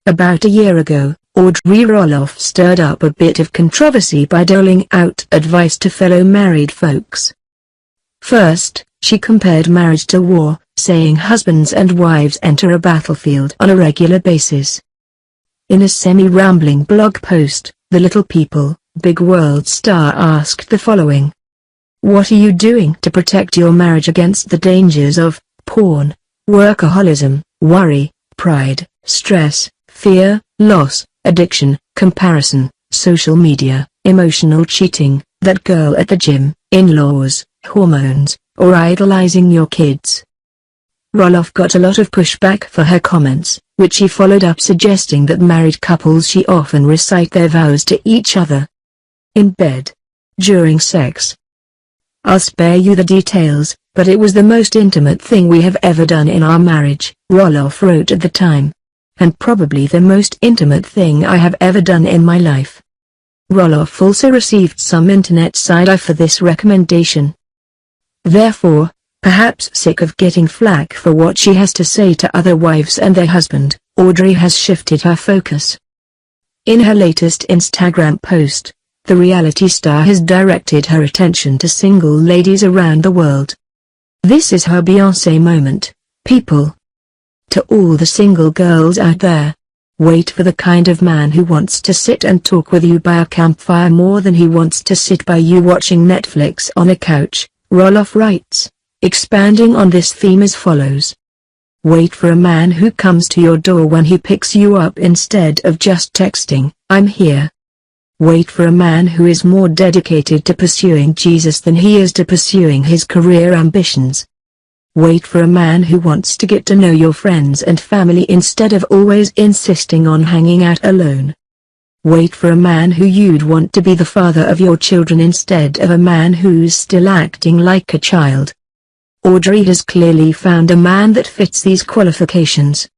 About a year ago, Audrey Roloff stirred up a bit of controversy by doling out advice to fellow married folks. First, she compared marriage to war, saying husbands and wives enter a battlefield on a regular basis. In a semi-rambling blog post, the Little People, Big World star asked the following. What are you doing to protect your marriage against the dangers of porn, workaholism, worry, pride, stress, fear, loss, addiction, comparison, social media, emotional cheating, that girl at the gym, in-laws, hormones, or idolizing your kids? Roloff got a lot of pushback for her comments, which she followed up suggesting that married couples she often recite their vows to each other. In bed. During sex. I'll spare you the details, but it was the most intimate thing we have ever done in our marriage, Roloff wrote at the time. And probably the most intimate thing I have ever done in my life. Roloff also received some internet side-eye for this recommendation. Therefore, perhaps sick of getting flack for what she has to say to other wives and their husband, Audrey has shifted her focus. In her latest Instagram post, the reality star has directed her attention to single ladies around the world. This is her Beyoncé moment, people. To all the single girls out there, wait for the kind of man who wants to sit and talk with you by a campfire more than he wants to sit by you watching Netflix on a couch, Roloff writes, expanding on this theme as follows. Wait for a man who comes to your door when he picks you up instead of just texting, I'm here. Wait for a man who is more dedicated to pursuing Jesus than he is to pursuing his career ambitions. Wait for a man who wants to get to know your friends and family instead of always insisting on hanging out alone. Wait for a man who you'd want to be the father of your children instead of a man who's still acting like a child. Audrey has clearly found a man that fits these qualifications.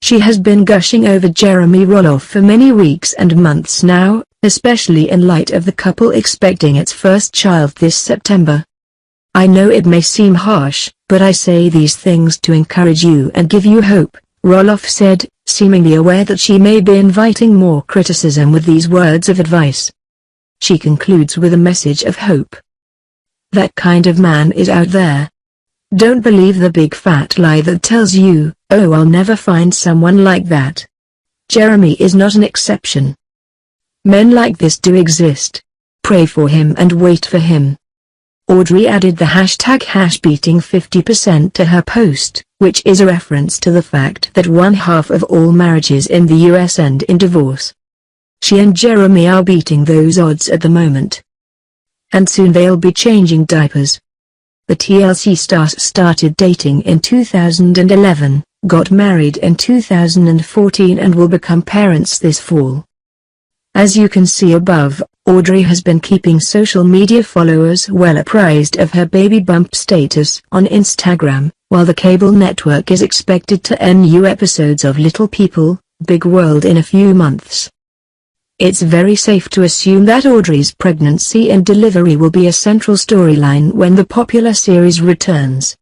She has been gushing over Jeremy Roloff for many weeks and months now, especially in light of the couple expecting its first child this September. I know it may seem harsh, but I say these things to encourage you and give you hope, Roloff said, seemingly aware that she may be inviting more criticism with these words of advice. She concludes with a message of hope. That kind of man is out there. Don't believe the big fat lie that tells you, oh, I'll never find someone like that. Jeremy is not an exception. Men like this do exist. Pray for him and wait for him. Audrey added the hashtag beating 50% to her post, which is a reference to the fact that 1/2 of all marriages in the US end in divorce. She and Jeremy are beating those odds at the moment. And soon they'll be changing diapers. The TLC stars started dating in 2011, got married in 2014 and will become parents this fall. As you can see above, Audrey has been keeping social media followers well apprised of her baby bump status on Instagram, while the cable network is expected to air new episodes of Little People, Big World in a few months. It's very safe to assume that Audrey's pregnancy and delivery will be a central storyline when the popular series returns.